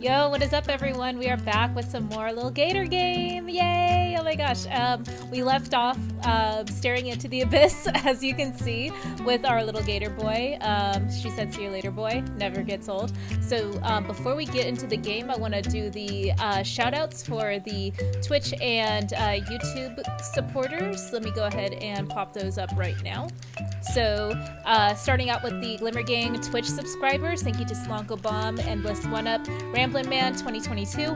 Yo, what is up, everyone? We are back with some more little Gator game. Yay! Oh my gosh. We left off staring into the abyss, as you can see, with our little Gator boy. She said, "See you later, boy." Never gets old. So before we get into the game, I want to do the shout outs for the Twitch and YouTube supporters. Let me go ahead and pop those up right now. So, starting out with the Glimmer Gang Twitch subscribers, thank you to Slonko Bomb, Endless One Up, Ramblin' Man 2022,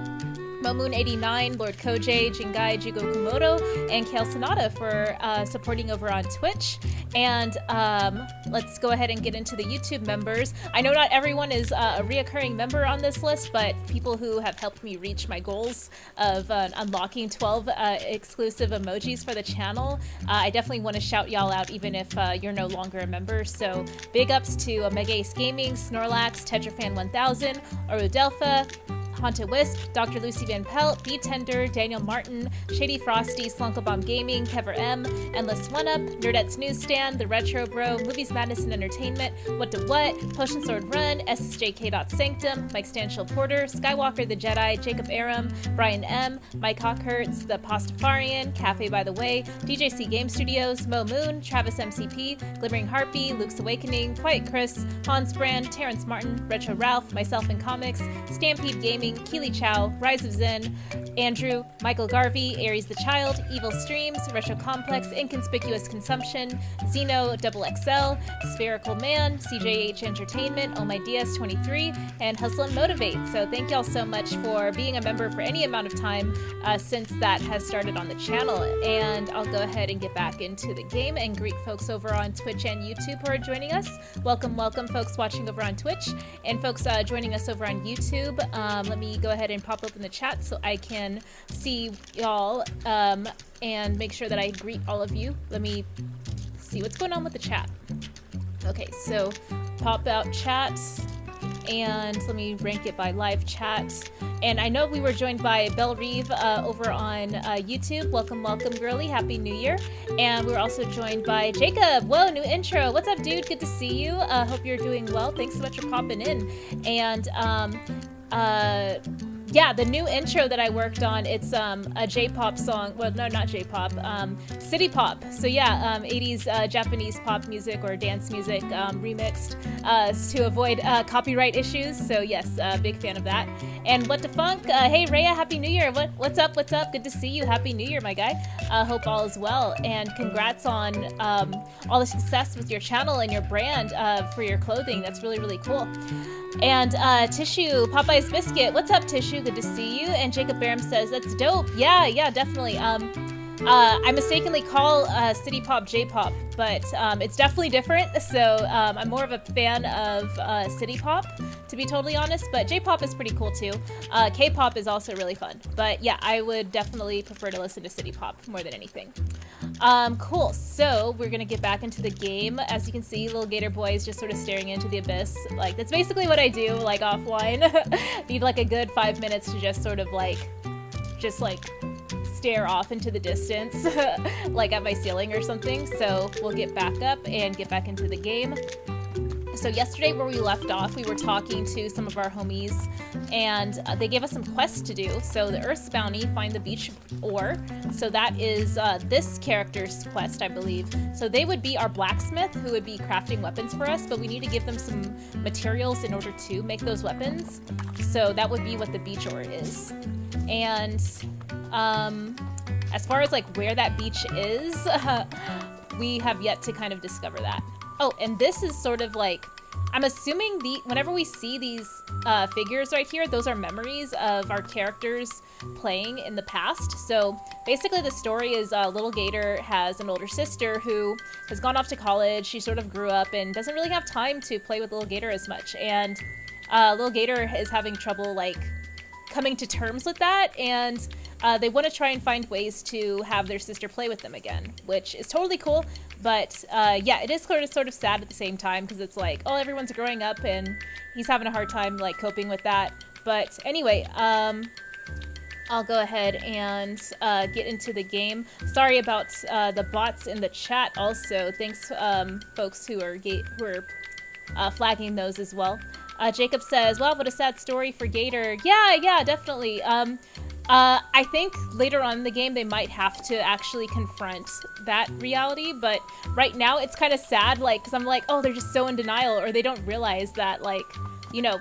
Momoon89, Lord Koj, Jingai, Jigo Komodo, and Kale Sonata for supporting over on Twitch. And let's go ahead and get into the YouTube members. I know not everyone is a reoccurring member on this list, but people who have helped me reach my goals of unlocking 12 exclusive emojis for the channel, I definitely want to shout y'all out even if you're no longer a member. So big ups to Omega Ace Gaming, Snorlax, Tetrafan1000, Orudelpha, Haunted Wisp, Dr. Lucy Van Pelt, B Tender, Daniel Martin, Shady Frosty, Slunkabomb Gaming, Kever M, Endless One Up, Nerdettes Newsstand, The Retro Bro, Movies Madness and Entertainment, What to What, Potion Sword Run, SSJK.Sanctum, Mike Stanchill Porter, Skywalker the Jedi, Jacob Aram, Brian M, Mike Hawkhurts, The Pastafarian, Cafe by the Way, DJC Game Studios, Mo Moon, Travis MCP, Glimmering Harpy, Luke's Awakening, Quiet Chris, Hans Brand, Terrence Martin, Retro Ralph, Myself in Comics, Stampede Gaming, Keely Chow, Rise of Zen, Andrew, Michael Garvey, Aries the Child, Evil Streams, Retro Complex, Inconspicuous Consumption, Xeno Double XL, Spherical Man, CJH Entertainment, Oh My DS23, and Hustle and Motivate. So thank y'all so much for being a member for any amount of time since that has started on the channel. And I'll go ahead and get back into the game and greet folks over on Twitch and YouTube who are joining us. Welcome, welcome folks watching over on Twitch and folks joining us over on YouTube. Let me go ahead and pop open the chat so I can see y'all and make sure that I greet all of you. Let me see what's going on with the chat. Okay, so pop out chat and let me rank it by live chat. And I know we were joined by Belle Reeve over on YouTube. Welcome, welcome, girly. Happy New Year. And we were also joined by Jacob. Whoa, new intro. What's up, dude? Good to see you. Hope you're doing well. Thanks so much for popping in. And yeah, the new intro that I worked on, it's a J-pop song. Well, no, not J-pop, city pop. So yeah, 80s Japanese pop music or dance music remixed to avoid copyright issues. So yes, big fan of that. And What the Funk? Hey Rhea, Happy New Year. What's up? What's up? Good to see you. Happy New Year, my guy. Hope all is well. And congrats on all the success with your channel and your brand for your clothing. That's really, really cool. And Tissue, Popeye's Biscuit. What's up, Tissue? Good to see you. And Jacob Barum says, that's dope. Yeah, definitely. I mistakenly call city pop J-pop, but it's definitely different. So I'm more of a fan of city pop, to be totally honest, but J-pop is pretty cool too. K-pop is also really fun, but yeah, I would definitely prefer to listen to city pop more than anything. Cool, so we're gonna get back into the game. As you can see, little Gator Boy is just sort of staring into the abyss. Like, that's basically what I do, like, offline. Need like a good 5 minutes to just sort of like, stare off into the distance, like at my ceiling or something. So we'll get back up and get back into the game. So yesterday where we left off, we were talking to some of our homies and they gave us some quests to do. So the Earth's Bounty, find the beach ore. So that is this character's quest, I believe. So they would be our blacksmith who would be crafting weapons for us, but we need to give them some materials in order to make those weapons. So that would be what the beach ore is. And as far as like where that beach is, we have yet to kind of discover that. Oh, and this is sort of like, I'm assuming whenever we see these figures right here, those are memories of our characters playing in the past. So basically the story is little Gator has an older sister who has gone off to college. She sort of grew up and doesn't really have time to play with little Gator as much. And little Gator is having trouble like coming to terms with that, and they want to try and find ways to have their sister play with them again, which is totally cool. But yeah, it is sort of sad at the same time because it's like, oh, everyone's growing up and he's having a hard time like coping with that. But anyway, I'll go ahead and get into the game. Sorry about the bots in the chat also. Thanks folks who are flagging those as well. Jacob says, "Wow, what a sad story for Gator." Yeah, definitely. I think later on in the game they might have to actually confront that reality, but right now it's kind of sad, like, because I'm like, oh, they're just so in denial, or they don't realize that, like, you know,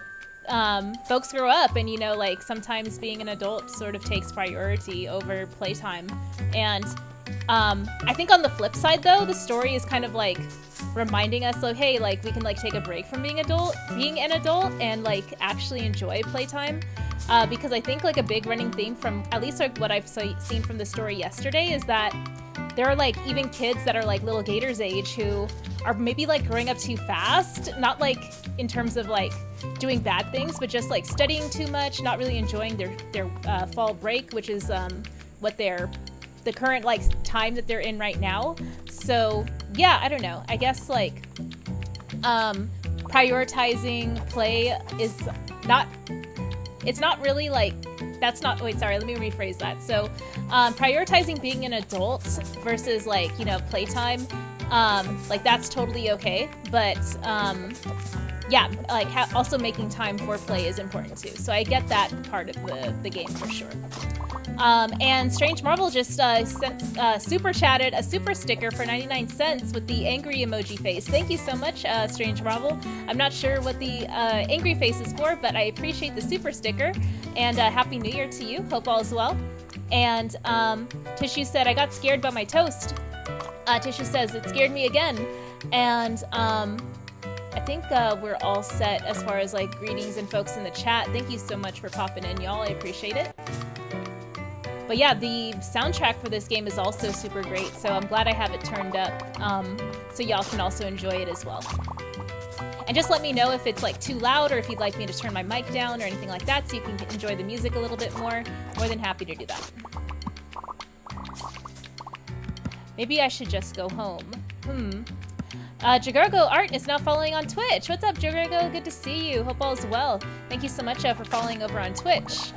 folks grow up, and, you know, like, sometimes being an adult sort of takes priority over playtime. And I think on the flip side, though, the story is kind of like reminding us, like, hey, like, we can like take a break from being an adult and like actually enjoy playtime. Because I think like a big running theme from at least like what I've seen from the story yesterday is that there are like even kids that are like little Gator's age who are maybe like growing up too fast, not like in terms of like doing bad things, but just like studying too much, not really enjoying their fall break, which is what the current like time that they're in right now. So yeah, I don't know. I guess like prioritizing play is not. It's not really like, that's not, wait, sorry, let me rephrase that. So prioritizing being an adult versus like, you know, playtime, like that's totally okay. But yeah, like also making time for play is important too. So I get that part of the game for sure. And Strange Marvel just super chatted a super sticker for 99 cents with the angry emoji face. Thank you so much, Strange Marvel. I'm not sure what the angry face is for, but I appreciate the super sticker. And Happy New Year to you. Hope all is well. And Tissue said, I got scared by my toast. Tissue says, it scared me again. And I think we're all set as far as like greetings and folks in the chat. Thank you so much for popping in, y'all. I appreciate it. But yeah, the soundtrack for this game is also super great, so I'm glad I have it turned up so y'all can also enjoy it as well. And just let me know if it's like too loud or if you'd like me to turn my mic down or anything like that so you can enjoy the music a little bit more. More than happy to do that. Maybe I should just go home. Jagurgo Art is now following on Twitch. What's up, Jagurgo? Good to see you. Hope all is well. Thank you so much for following over on Twitch.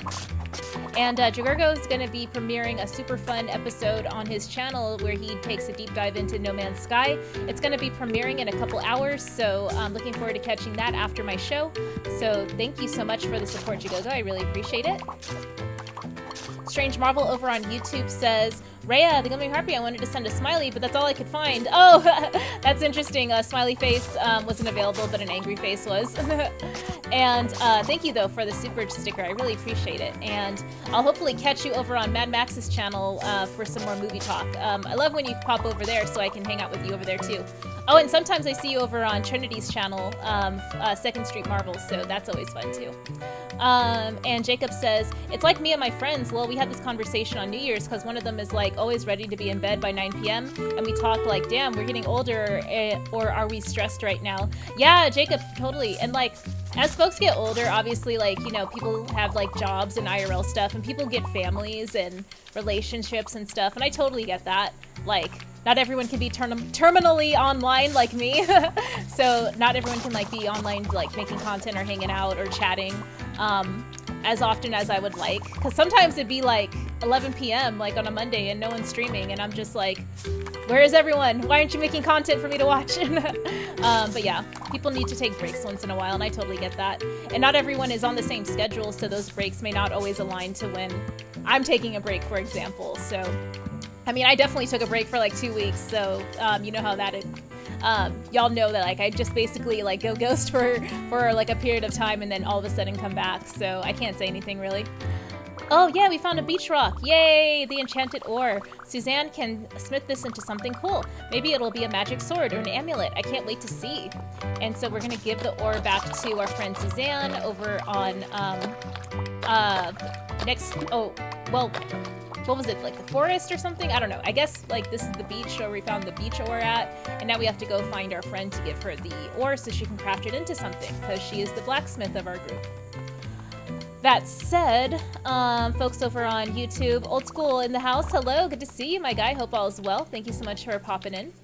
And Jagurgo is going to be premiering a super fun episode on his channel where he takes a deep dive into No Man's Sky. It's going to be premiering in a couple hours, so I'm looking forward to catching that after my show. So thank you so much for the support, Jagurgo. I really appreciate it. Strange Marvel over on YouTube says, Rhea, the Glimmering Harpy, I wanted to send a smiley, but that's all I could find. Oh, that's interesting. A smiley face wasn't available, but an angry face was. And thank you, though, for the super sticker. I really appreciate it. And I'll hopefully catch you over on Mad Max's channel for some more movie talk. I love when you pop over there so I can hang out with you over there, too. Oh, and sometimes I see you over on Trinity's channel, Second Street Marvel, so that's always fun, too. And Jacob says, it's like me and my friends. Well, we had this conversation on New Year's because one of them is like always ready to be in bed by 9 p.m. And we talk like, damn, we're getting older, or are we stressed right now? Yeah, Jacob, totally. And like, as folks get older, obviously, like, you know, people have like jobs and IRL stuff, and people get families and relationships and stuff. And I totally get that. Like, not everyone can be terminally online like me. So not everyone can like be online, like making content or hanging out or chatting as often as I would like. Because sometimes it'd be like 11 p.m. like on a Monday and no one's streaming, and I'm just like, where is everyone? Why aren't you making content for me to watch? But yeah, people need to take breaks once in a while, and I totally get that. And not everyone is on the same schedule, so those breaks may not always align to when I'm taking a break, for example. So I mean, I definitely took a break for like 2 weeks, so you know how that is. Y'all know that like I just basically like go ghost for like a period of time and then all of a sudden come back, so I can't say anything really. Oh yeah, we found a beach rock. Yay, the enchanted ore. Suzanne can smith this into something cool. Maybe it'll be a magic sword or an amulet. I can't wait to see. And so we're gonna give the ore back to our friend Suzanne over on what was it, like the forest or something? I don't know. I guess like this is the beach where we found the beach ore at, and now we have to go find our friend to give her the ore so she can craft it into something, because she is the blacksmith of our group. That said, folks over on YouTube, Old School in the house, hello, good to see you, my guy. Hope all is well. Thank you so much for popping in.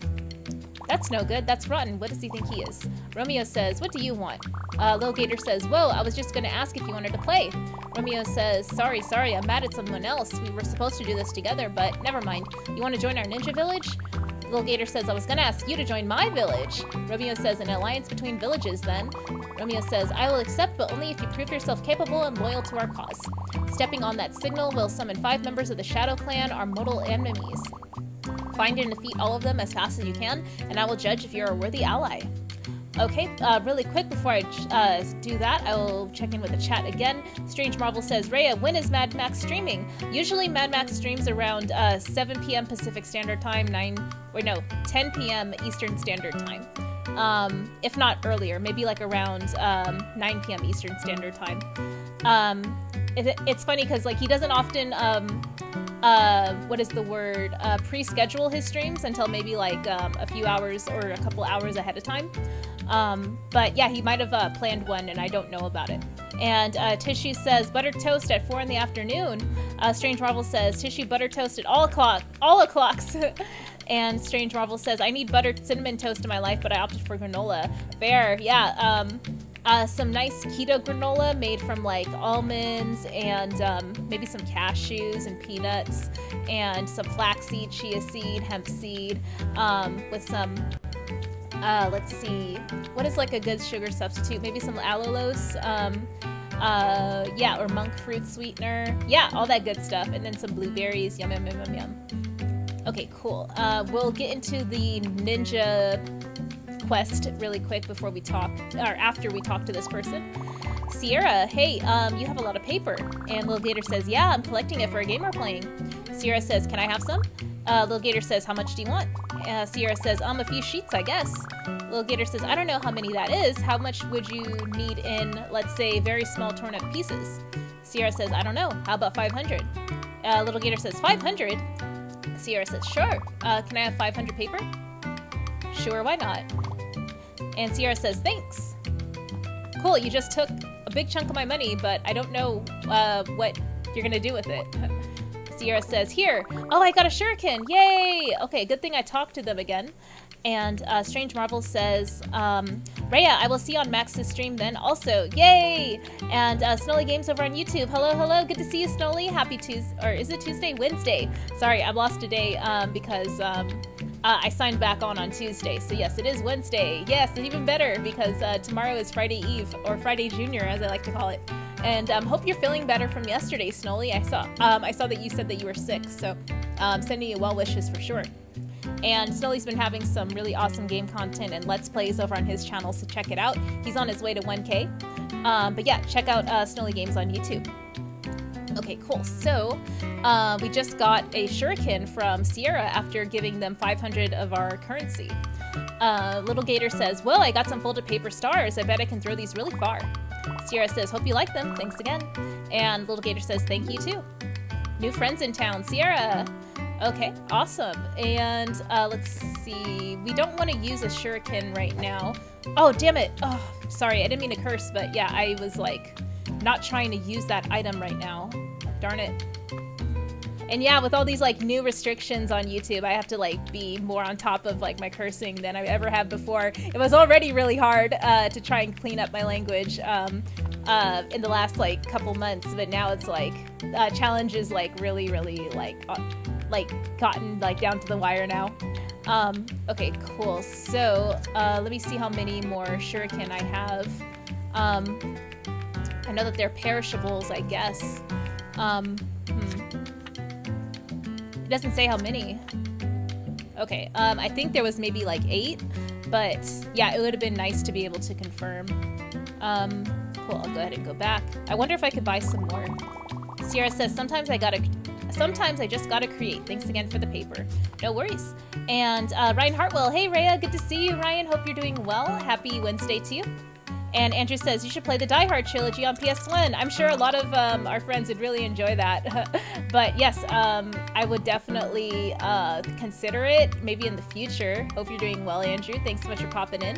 That's no good. That's rotten. What does he think he is? Romeo says, what do you want? Lil Gator says, whoa, I was just going to ask if you wanted to play. Romeo says, sorry, I'm mad at someone else. We were supposed to do this together, but never mind. You want to join our ninja village? Little Gator says, I was gonna ask you to join my village. Romeo says, an alliance between villages then. Romeo says, I will accept, but only if you prove yourself capable and loyal to our cause. Stepping on that signal will summon 5 members of the Shadow Clan, our mortal enemies. Find and defeat all of them as fast as you can, and I will judge if you're a worthy ally. Okay, really quick before I do that, I will check in with the chat again. Strange Marvel says, Rhea, when is Mad Max streaming? Usually Mad Max streams around 7 p.m. Pacific Standard Time, 10 p.m. Eastern Standard Time. If not earlier, maybe like around 9 p.m. Eastern Standard Time. It's funny because like he doesn't often pre-schedule his streams until maybe like a few hours or a couple hours ahead of time. But yeah, he might have planned one and I don't know about it. And Tissue says buttered toast at 4 in the afternoon. Strange Marvel says Tissue buttered toast at all o'clocks. And Strange Marvel says I need buttered cinnamon toast in my life, but I opted for granola. Fair, yeah. Some nice keto granola made from like almonds and maybe some cashews and peanuts and some flaxseed, chia seed, hemp seed, with some let's see, what is like a good sugar substitute? Maybe some allulose, yeah, or monk fruit sweetener. Yeah, all that good stuff. And then some blueberries. Yum, yum, yum, yum, yum. Okay, cool. We'll get into the ninja quest really quick before we talk, or after we talk to this person. Sierra, hey, you have a lot of paper. And Little Gator says, yeah, I'm collecting it for a game we're playing. Sierra says, can I have some? Little Gator says, how much do you want? Sierra says, a few sheets, I guess. Little Gator says, I don't know how many that is. How much would you need in, let's say, very small torn up pieces? Sierra says, I don't know. How about 500? Little Gator says, 500? Sierra says, sure. Can I have 500 paper? Sure, why not? And Sierra says, thanks. Cool, you just took a big chunk of my money, but I don't know what you're gonna do with it. Sierra says, here. Oh, I got a shuriken. Yay! Okay, good thing I talked to them again. And Strange Marvel says, Rhea, I will see you on Max's stream then also. Yay! And Snowly Games over on YouTube. Hello, hello. Good to see you, Snowly. Happy Tuesday. Or is it Tuesday? Wednesday. Sorry, I lost a day because I signed back on Tuesday. So yes, it is Wednesday. Yes, it's even better because tomorrow is Friday Eve, or Friday Junior as I like to call it. And hope you're feeling better from yesterday, Snowly. I saw that you said that you were sick, so sending you well wishes for sure. And Snowly's been having some really awesome game content and Let's Plays over on his channel, so check it out. He's on his way to 1K. But yeah, check out Snowly Games on YouTube. Okay, cool. So we just got a shuriken from Sierra after giving them 500 of our currency. Little Gator says, well, I got some folded paper stars. I bet I can throw these really far. Sierra says, hope you like them. Thanks again. And Little Gator says, thank you too. New friends in town. Sierra. Okay, awesome. And let's see. We don't want to use a shuriken right now. Oh, damn it. Oh, sorry. I didn't mean to curse, but yeah, I was like not trying to use that item right now. Darn it. And yeah, with all these like new restrictions on YouTube, I have to like be more on top of like my cursing than I ever have before. It was already really hard to try and clean up my language in the last like couple months, but now it's like challenges like really like gotten like down to the wire now. Okay, cool. So let me see how many more shuriken I have. I know that they're perishables, I guess. It doesn't say how many. Okay, I think there was maybe like 8, but yeah, it would have been nice to be able to confirm. Cool, I'll go ahead and go back. I wonder if I could buy some more. Sierra says, sometimes I just gotta create. Thanks again for the paper. No worries. And Ryan Hartwell, hey Rhea, good to see you, Ryan. Hope you're doing well. Happy Wednesday to you. And Andrew says, you should play the Die Hard trilogy on PS1. I'm sure a lot of our friends would really enjoy that. But yes, I would definitely consider it, maybe in the future. Hope you're doing well, Andrew. Thanks so much for popping in.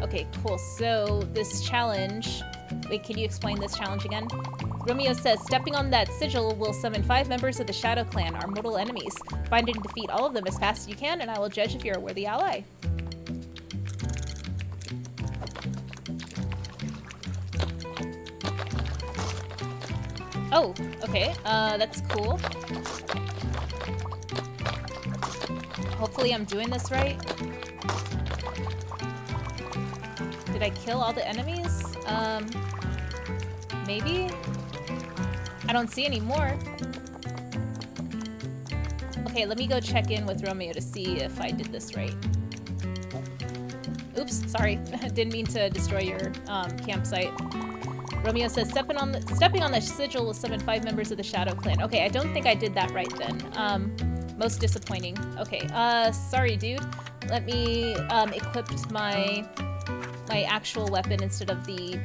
Okay, cool. So this challenge, wait, can you explain this challenge again? Romeo says, stepping on that sigil will summon 5 members of the Shadow Clan, our mortal enemies. Find and defeat all of them as fast as you can, and I will judge if you're a worthy ally. Oh, okay, that's cool. Hopefully I'm doing this right. Did I kill all the enemies? Maybe? I don't see any more. Okay, let me go check in with Romeo to see if I did this right. Oops, sorry. Didn't mean to destroy your campsite. Romeo says, stepping on the sigil will summon 5 members of the Shadow Clan. Okay, I don't think I did that right then. Most disappointing. Okay, sorry, dude. Let me equip my actual weapon instead of the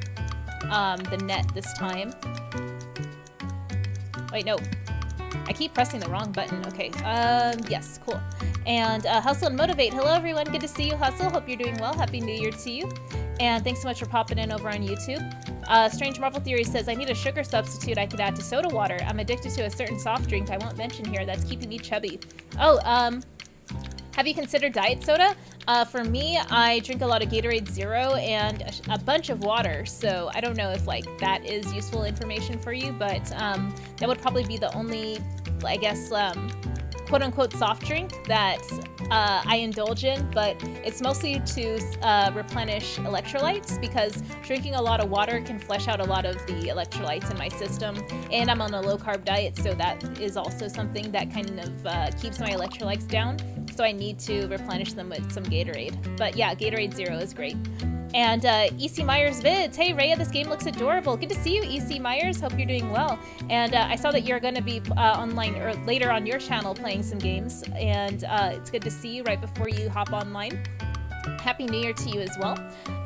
net this time. Wait, no. I keep pressing the wrong button. Okay, yes, cool. And Hustle and Motivate. Hello, everyone. Good to see you, Hustle. Hope you're doing well. Happy New Year to you. And thanks so much for popping in over on YouTube. Strange Marvel Theory says, I need a sugar substitute I could add to soda water. I'm addicted to a certain soft drink I won't mention here that's keeping me chubby. Oh, have you considered diet soda? For me, I drink a lot of Gatorade Zero and a bunch of water, so I don't know if like that is useful information for you, but that would probably be the only, I guess, quote-unquote soft drink that I indulge in, but it's mostly to replenish electrolytes, because drinking a lot of water can flush out a lot of the electrolytes in my system, and I'm on a low-carb diet, so that is also something that kind of keeps my electrolytes down, so I need to replenish them with some Gatorade. But yeah, Gatorade Zero is great. And EC Myers Vids, hey Rhea, this game looks adorable. Good to see you, EC Myers. Hope you're doing well. And I saw that you're going to be online or later on your channel playing some games, and it's good to see you right before you hop online. Happy New Year to you as well.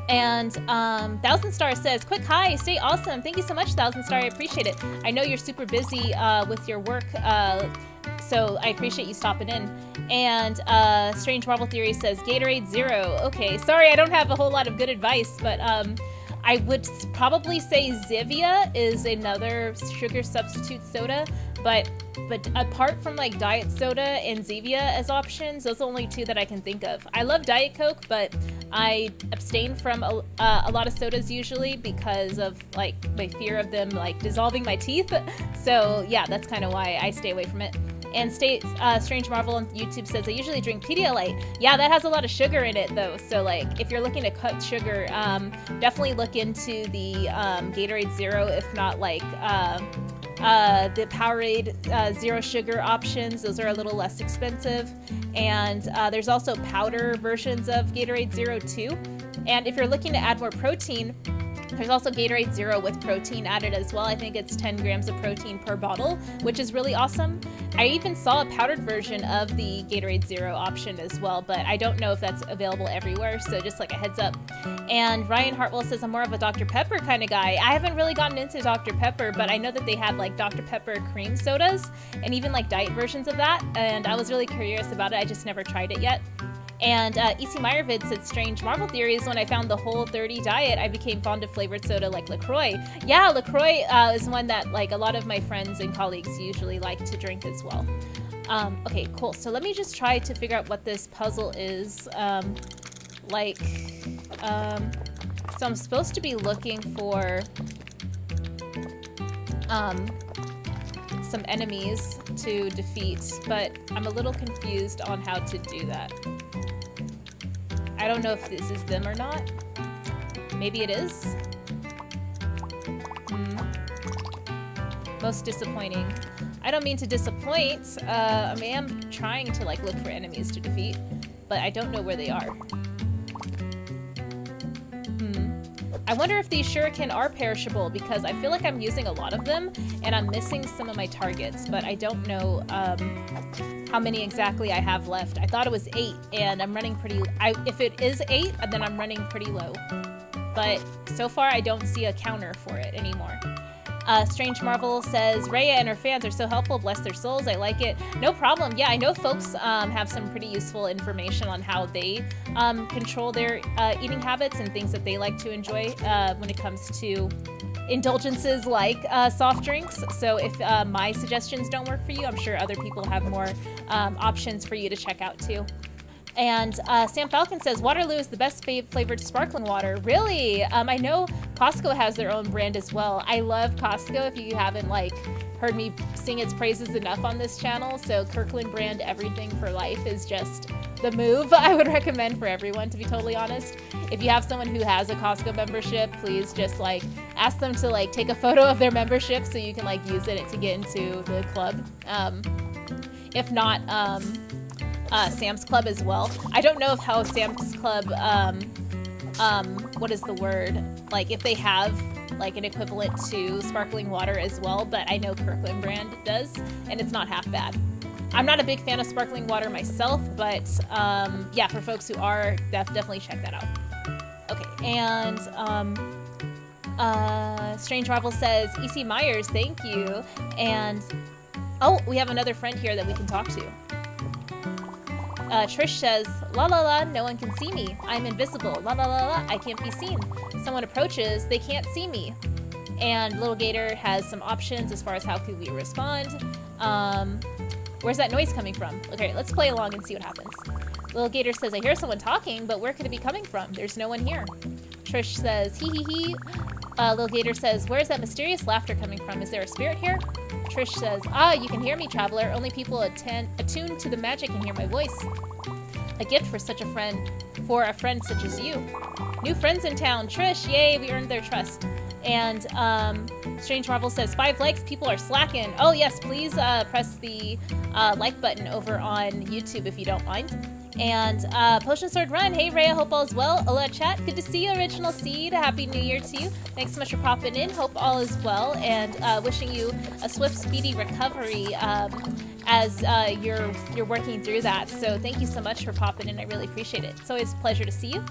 And Thousand Star says, quick hi, stay awesome. Thank you so much, Thousand Star. I appreciate it. I know you're super busy with your work, so I appreciate you stopping in. And Strange Marvel Theory says, Gatorade Zero. Okay, sorry, I don't have a whole lot of good advice, but I would probably say Zivia is another sugar substitute soda, but apart from like diet soda and Zevia as options, those are the only 2 that I can think of. I love Diet Coke, but I abstain from a lot of sodas usually because of like my fear of them like dissolving my teeth. So yeah, that's kind of why I stay away from it. And Strange Marvel on YouTube says, I usually drink Pedialyte. Yeah, that has a lot of sugar in it, though. So, like, if you're looking to cut sugar, definitely look into the Gatorade Zero, if not, like, the Powerade Zero Sugar options. Those are a little less expensive. And there's also powder versions of Gatorade Zero, too. And if you're looking to add more protein, there's also Gatorade Zero with protein added as well. I think it's 10 grams of protein per bottle, which is really awesome. I even saw a powdered version of the Gatorade Zero option as well, but I don't know if that's available everywhere, so just like a heads up. And Ryan Hartwell says, I'm more of a Dr. Pepper kind of guy. I haven't really gotten into Dr. Pepper, but I know that they have like Dr. Pepper cream sodas and even like diet versions of that, and I was really curious about it. I just never tried it yet. And EC Meyervid said, Strange Marvel Theories, when I found the Whole30 diet, I became fond of flavored soda like LaCroix. Yeah, LaCroix is one that like a lot of my friends and colleagues usually like to drink as well. Okay, cool. So let me just try to figure out what this puzzle is. So I'm supposed to be looking for some enemies to defeat, but I'm a little confused on how to do that. I don't know if this is them or not. Maybe it is. Most disappointing. I don't mean to disappoint. I am trying to like look for enemies to defeat, but I don't know where they are. I wonder if these shuriken are perishable, because I feel like I'm using a lot of them and I'm missing some of my targets, but I don't know how many exactly I have left. I thought it was 8 and I'm running pretty, if it is 8, then I'm running pretty low. But so far I don't see a counter for it anymore. Strange Marvel says, Rhea and her fans are so helpful, bless their souls, I like it. No problem. Yeah, I know folks have some pretty useful information on how they control their eating habits and things that they like to enjoy when it comes to indulgences like soft drinks. So if my suggestions don't work for you, I'm sure other people have more options for you to check out too. And Sam Falcon says, Waterloo is the best flavored sparkling water. Really? I know Costco has their own brand as well. I love Costco. If you haven't like heard me sing its praises enough on this channel. So Kirkland brand everything for life is just the move I would recommend for everyone, to be totally honest. If you have someone who has a Costco membership, please just like ask them to like take a photo of their membership so you can like use it to get into the club. If not, Sam's Club as well. I don't know how Sam's Club, what is the word? Like if they have like an equivalent to sparkling water as well, but I know Kirkland brand does, and it's not half bad. I'm not a big fan of sparkling water myself, but yeah, for folks who are, definitely check that out. Okay, and Strange Marvel says, EC Myers, thank you. And oh, we have another friend here that we can talk to. Trish says, la la la, no one can see me. I'm invisible. La la la la, I can't be seen. Someone approaches, they can't see me. And Little Gator has some options as far as how could we respond. Where's that noise coming from? Okay, let's play along and see what happens. Little Gator says, I hear someone talking, but where could it be coming from? There's no one here. Trish says, hee hee hee. Little Gator says, where's that mysterious laughter coming from? Is there a spirit here? Trish says, ah, you can hear me, traveler. Only people attuned to the magic can hear my voice. A gift for such a friend, for a friend such as you. New friends in town. Trish, yay, we earned their trust. And Strange Marvel says, 5 likes, people are slacking. Oh yes, please press the like button over on YouTube if you don't mind. And Potion Sword Run, hey Ray, I hope all is well. Hola chat, good to see you, Original Seed. Happy New Year to you. Thanks so much for popping in. Hope all is well, and wishing you a swift, speedy recovery as you're working through that. So thank you so much for popping in. I really appreciate it. It's always a pleasure to see you.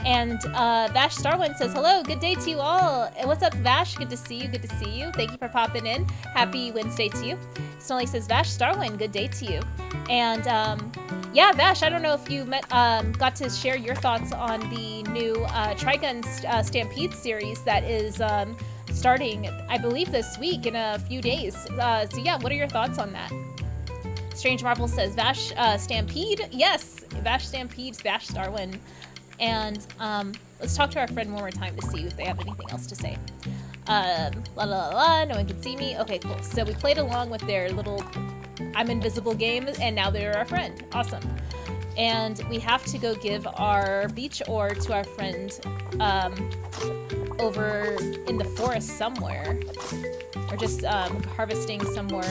And Vash Starwind says, hello, good day to you all. And what's up, Vash? Good to see you. Good to see you. Thank you for popping in. Happy Wednesday to you. Snolly says, Vash Starwind, good day to you. And yeah, Vash, I don't know if you got to share your thoughts on the new Trigun Stampede series that is starting, I believe, this week in a few days. So yeah, what are your thoughts on that? Strange Marvel says, Vash Stampede? Yes, Vash Stampede, Vash Starwind. And let's talk to our friend one more time to see if they have anything else to say. La la la la, no one can see me. Okay, cool. So we played along with their little I'm invisible game, and now they're our friend. Awesome. And we have to go give our beach ore to our friend over in the forest somewhere. Or just harvesting some more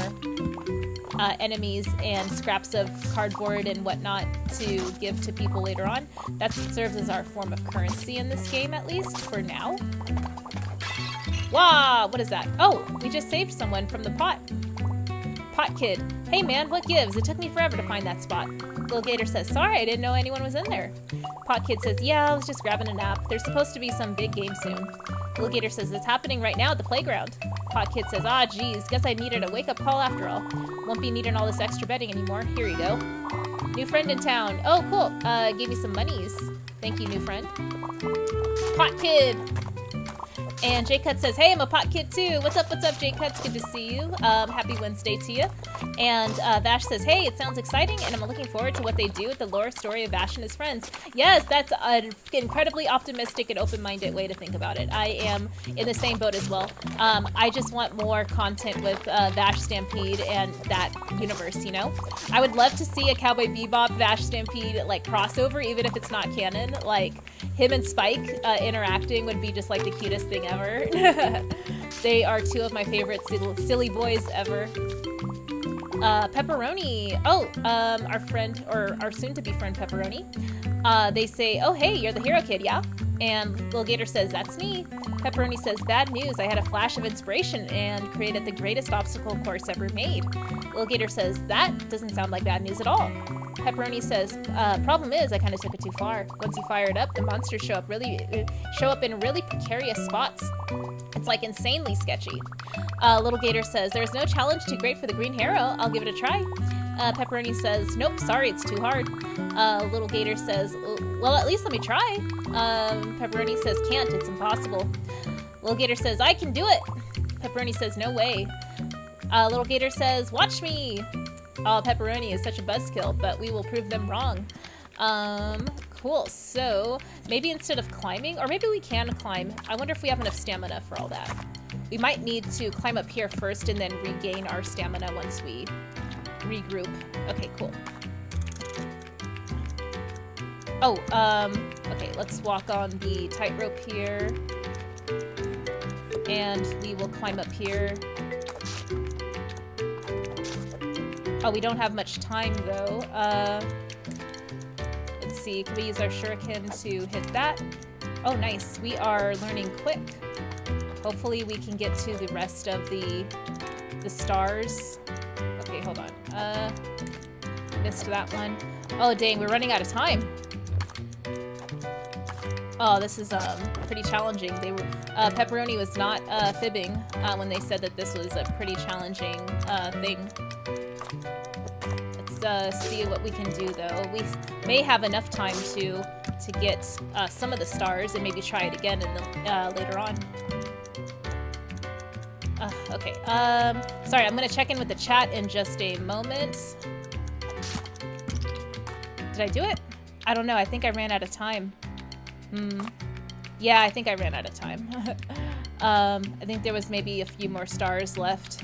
enemies and scraps of cardboard and whatnot to give to people later on. That serves as our form of currency in this game, at least, for now. Wow, what is that? Oh, we just saved someone from the pot. Pot Kid. Hey man, what gives? It took me forever to find that spot. Little Gator says, sorry, I didn't know anyone was in there. Pot Kid says, yeah, I was just grabbing a nap. There's supposed to be some big game soon. Little Gator says, it's happening right now at the playground. Pot Kid says, ah, geez, guess I needed a wake-up call after all. Won't be needing all this extra bedding anymore. Here you go. New friend in town. Oh, cool. Gave me some monies. Thank you, new friend. Pot Kid. And J-Cut says, hey, I'm a pot kid too. What's up, J-Cuts? Good to see you. Happy Wednesday to you. And Vash says, hey, it sounds exciting, and I'm looking forward to what they do with the lore story of Vash and his friends. Yes, that's an incredibly optimistic and open-minded way to think about it. I am in the same boat as well. I just want more content with Vash Stampede and that universe, you know? I would love to see a Cowboy Bebop Vash Stampede, like, crossover, even if it's not canon. Like, him and Spike interacting would be just, like, the cutest thing ever. They are two of my favorite silly boys ever. Pepperoni. Oh, our friend, or our soon-to-be friend Pepperoni. They say, oh, hey, you're the hero kid, yeah? And Little Gator says, that's me. Pepperoni says, bad news. I had a flash of inspiration and created the greatest obstacle course ever made. Little Gator says, that doesn't sound like bad news at all. Pepperoni says, problem is, I kind of took it too far. Once you fire it up, the monsters show up in really precarious spots. It's like insanely sketchy. Little Gator says, there's no challenge too great for the green hero. I'll give it a try. Pepperoni says, nope, sorry, it's too hard. Little Gator says, well, at least let me try. Pepperoni says, can't, it's impossible. Little Gator says, I can do it. Pepperoni says, no way. Little Gator says, watch me. Pepperoni is such a buzzkill, but we will prove them wrong. cool. So maybe instead of climbing, or maybe we can climb. I wonder if we have enough stamina for all that. We might need to climb up here first and then regain our stamina once we regroup. Okay, cool. Oh, okay, let's walk on the tightrope here. And we will climb up here. Oh, we don't have much time though. Let's see, can we use our shuriken to hit that? Oh, nice. We are learning quick. Hopefully we can get to the rest of the stars. Okay, hold on. Missed that one. Oh, dang, we're running out of time. Oh, this is pretty challenging. They were Pepperoni was not fibbing when they said that this was a pretty challenging thing. Let's see what we can do though. We may have enough time to get some of the stars and maybe try it again in the, later on. Okay. Sorry, I'm gonna check in with the chat in just a moment. Did I do it? I don't know. I think I ran out of time. Yeah, I think I ran out of time. I think there was maybe a few more stars left.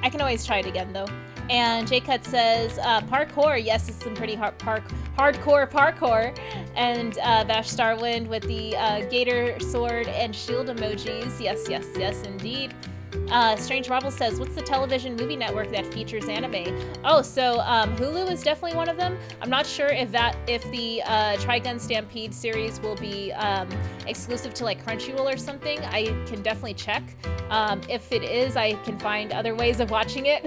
I can always try it again though. And J-Cut says, parkour. Yes, it's some pretty hardcore parkour. And Vash Starwind with the Gator sword and shield emojis. Yes, yes, yes, indeed. Strange Marble says, what's the television movie network that features anime? Oh, so Hulu is definitely one of them. I'm not sure if the Trigun Stampede series will be exclusive to like Crunchyroll or something. I can definitely check. If it is, I can find other ways of watching it.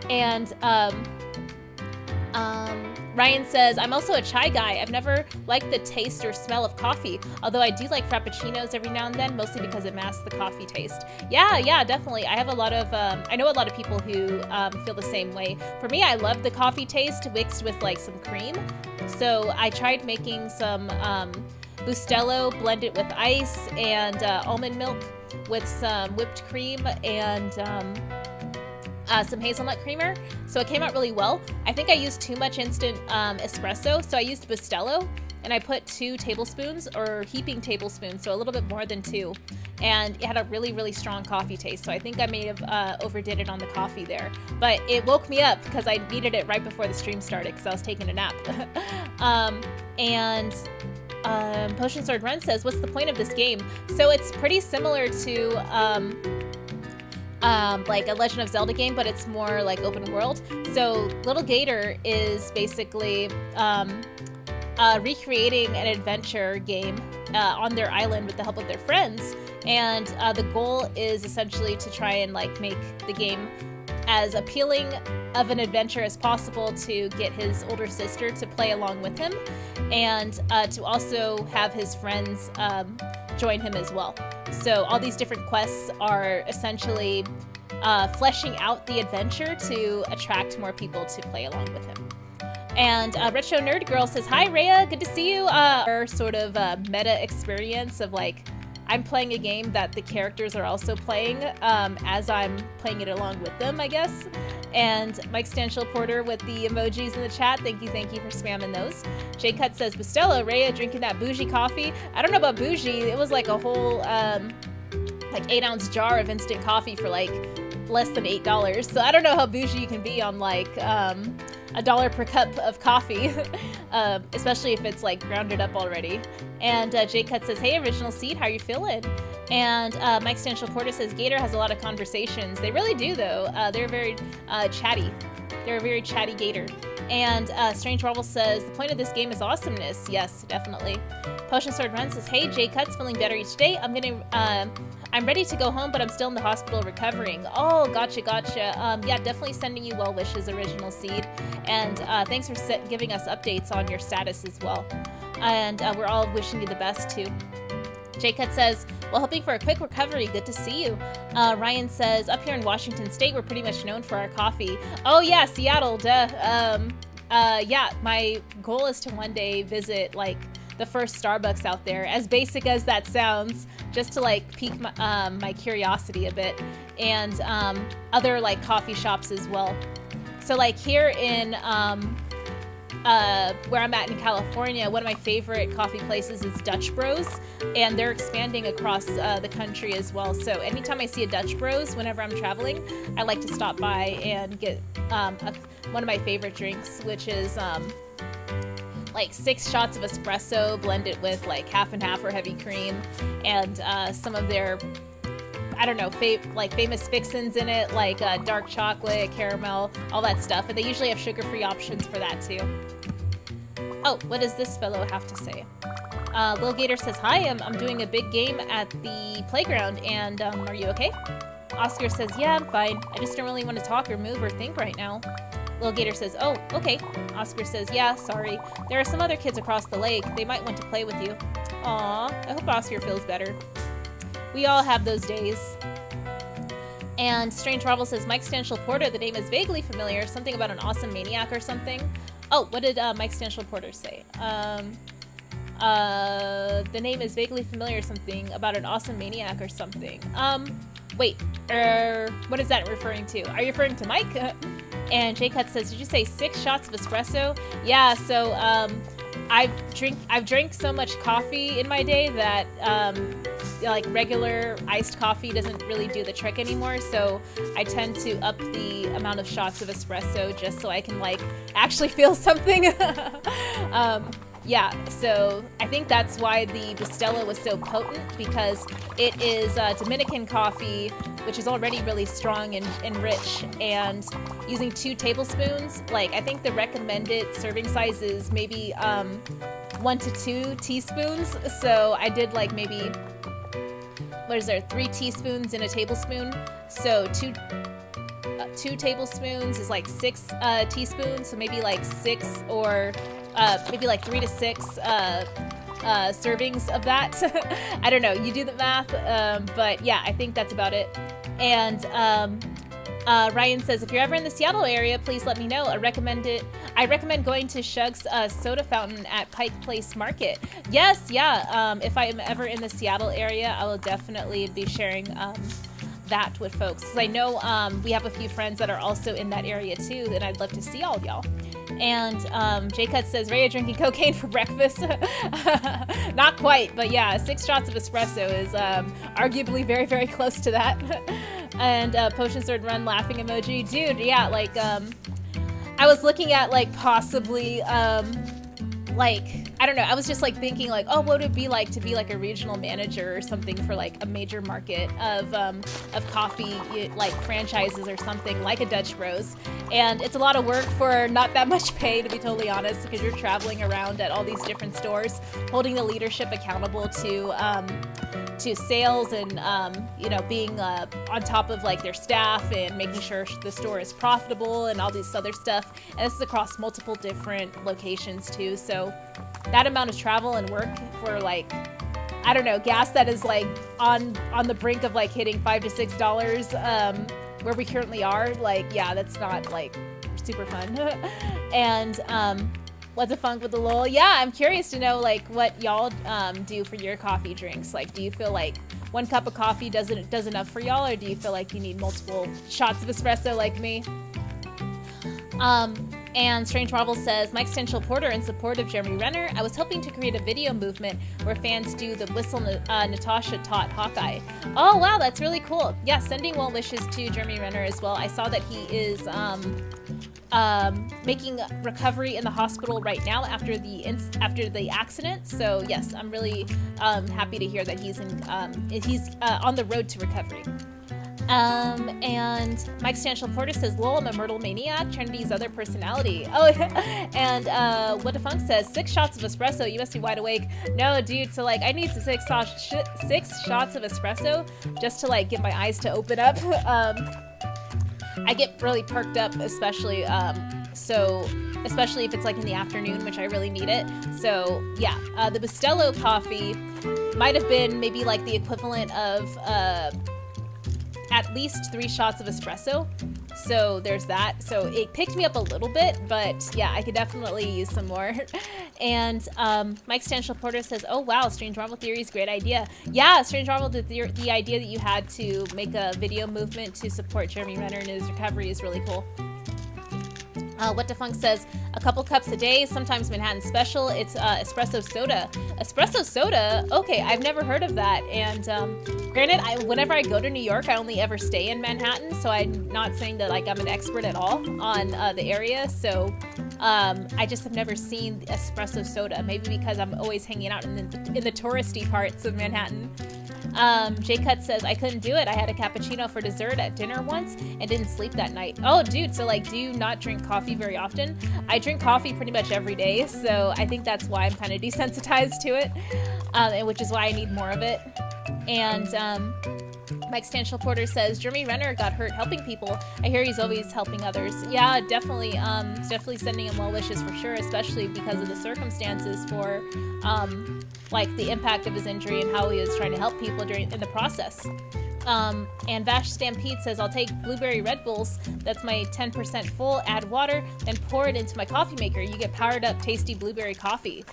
And Ryan says, I'm also a chai guy. I've never liked the taste or smell of coffee, although I do like frappuccinos every now and then, mostly because it masks the coffee taste. Yeah, definitely. I have a lot of, I know a lot of people who feel the same way. For me, I love the coffee taste mixed with like some cream. So I tried making some Bustelo blended with ice and almond milk with some whipped cream and some hazelnut creamer, so it came out really well. I think I used too much instant espresso, so I used Bustelo, and I put 2 tablespoons, or heaping tablespoons, so a little bit more than 2, and it had a really, really strong coffee taste, so I think I may have overdid it on the coffee there, but it woke me up because I needed it right before the stream started because I was taking a nap. Potion Sword Run says, what's the point of this game? So it's pretty similar to like a Legend of Zelda game, but it's more like open world. So Little Gator is basically recreating an adventure game on their island with the help of their friends, and the goal is essentially to try and like make the game as appealing of an adventure as possible to get his older sister to play along with him, and to also have his friends join him as well. So all these different quests are essentially fleshing out the adventure to attract more people to play along with him. And Retro Nerd Girl says, hi Rhea, good to see you. Our sort of meta experience of like, I'm playing a game that the characters are also playing as I'm playing it along with them, I guess. And Mike Stanchill Porter with the emojis in the chat. Thank you for spamming those. J Cut says, Bustelo, Rhea drinking that bougie coffee. I don't know about bougie. It was like a whole like 8-ounce jar of instant coffee for like less than $8. So I don't know how bougie you can be on like $1 per cup of coffee, especially if it's like grounded up already. And J Cut says, hey Original Seed, how you feeling? And Mike Stanchill Porter says, Gator has a lot of conversations. They really do though. They're very chatty. They're a very chatty Gator. And Strange Marble says, the point of this game is awesomeness. Yes, definitely. Potion Sword Run says, hey, J Cut's feeling better each day. I'm ready to go home, but I'm still in the hospital recovering. Oh, gotcha. Yeah, definitely sending you well wishes, Original Seed. And thanks for giving us updates on your status as well. And we're all wishing you the best too. J-Cut says, well, hoping for a quick recovery. Good to see you. Ryan says, up here in Washington State, we're pretty much known for our coffee. Oh yeah, Seattle, duh. Yeah, my goal is to one day visit like the first Starbucks out there, as basic as that sounds, just to like pique my curiosity a bit, and other like coffee shops as well. So like here in where I'm at in California, one of my favorite coffee places is Dutch Bros, and they're expanding across the country as well. So anytime I see a Dutch Bros, whenever I'm traveling, I like to stop by and get one of my favorite drinks, which is like 6 shots of espresso blended with like half and half or heavy cream, and some of their, I don't know, famous fixins in it, like dark chocolate, caramel, all that stuff. And they usually have sugar-free options for that too. Oh, what does this fellow have to say? Lil Gator says, hi, I'm doing a big game at the playground, and are you okay? Oscar says, yeah, I'm fine. I just don't really want to talk or move or think right now. Lil Gator says, oh, okay. Oscar says, yeah, sorry. There are some other kids across the lake. They might want to play with you. Aw, I hope Oscar feels better. We all have those days. And Strange Marvel says, Mike Stanchill Porter, the name is vaguely familiar. Something about an awesome maniac or something. Oh, what did Mike Stanchill Porter say? The name is vaguely familiar, something about an awesome maniac or something. Wait, what is that referring to? Are you referring to Mike? And J-Cut says, did you say 6 shots of espresso? Yeah, so I've drank so much coffee in my day that like regular iced coffee doesn't really do the trick anymore, so I tend to up the amount of shots of espresso just so I can like actually feel something. Yeah, so I think that's why the Bustelo was so potent, because it is Dominican coffee, which is already really strong and rich, and using 2 tablespoons, like I think the recommended serving size is maybe 1 to 2 teaspoons. So I did like maybe, what is there, 3 teaspoons in a tablespoon. So 2 tablespoons is like 6 teaspoons. So maybe like 6 or maybe like 3 to 6 servings of that. I don't know, you do the math, but yeah, I think that's about it. And Ryan says, if you're ever in the Seattle area, please let me know. I recommend going to Shug's soda fountain at Pike Place Market. Yes, yeah, if I am ever in the Seattle area, I will definitely be sharing that with folks. 'Cause I know we have a few friends that are also in that area too, and I'd love to see all y'all. And J-Cut says, Raya drinking cocaine for breakfast. Not quite, but yeah, 6 shots of espresso is arguably very, very close to that. And Potion Sword Run laughing emoji. Dude, yeah, like, I was looking at, like, possibly, like, I don't know, I was just, like, thinking, like, oh, what would it be like to be, like, a regional manager or something for, like, a major market of coffee, like, franchises or something, like a Dutch Bros. And it's a lot of work for not that much pay, to be totally honest, because you're traveling around at all these different stores, holding the leadership accountable to sales and, you know, being on top of, like, their staff and making sure the store is profitable and all this other stuff. And this is across multiple different locations, too. So that amount of travel and work for, like, I don't know, gas that is, like, on the brink of, like, hitting $5 to $6, where we currently are, like, yeah, that's not, like, super fun. And, what's a funk with the lol? Yeah, I'm curious to know, like, what y'all do for your coffee drinks. Like, do you feel like 1 cup of coffee does enough for y'all, or do you feel like you need multiple shots of espresso like me? And Strange Marvel says, Mike Stanchill Porter in support of Jeremy Renner. I was hoping to create a video movement where fans do the whistle Natasha taught Hawkeye. Oh, wow, that's really cool. Yeah, sending well wishes to Jeremy Renner as well. I saw that he is making recovery in the hospital right now after the accident. So yes, I'm really happy to hear that he's on the road to recovery. And Mike Stanchill Porter says, lol, I'm a Myrtle Maniac, Trinity's other personality. Oh, and What the Funk says, 6 shots of espresso, you must be wide awake. No, dude, so, like, I need 6 shots of espresso just to, like, get my eyes to open up. I get really perked up, especially if it's, like, in the afternoon, which I really need it. So, yeah, the Bustelo coffee might have been maybe, like, the equivalent of, at least 3 shots of espresso. So there's that. So it picked me up a little bit, but yeah, I could definitely use some more. And Mike Stanchill Porter says, oh wow, Strange Marvel Theory is a great idea. Yeah, Strange Marvel, the idea that you had to make a video movement to support Jeremy Renner in his recovery is really cool. What Defunct says, a couple cups a day, sometimes Manhattan special. It's espresso soda. Espresso soda? Okay, I've never heard of that. And granted, whenever I go to New York, I only ever stay in Manhattan, so I'm not saying that like I'm an expert at all on the area. So I just have never seen espresso soda. Maybe because I'm always hanging out in the touristy parts of Manhattan. J-Cut says, I couldn't do it. I had a cappuccino for dessert at dinner once and didn't sleep that night. Oh, dude, so like, do you not drink coffee very often? I drink coffee pretty much every day, so I think that's why I'm kind of desensitized to it, and which is why I need more of it. And Mike Stanchill Porter says, Jeremy Renner got hurt helping people. I hear he's always helping others. Yeah, definitely. Definitely sending him well wishes for sure, especially because of the circumstances for like the impact of his injury and how he was trying to help people in the process. And Vash Stampede says, I'll take blueberry Red Bulls. That's my 10% full, add water, then pour it into my coffee maker. You get powered up, tasty blueberry coffee.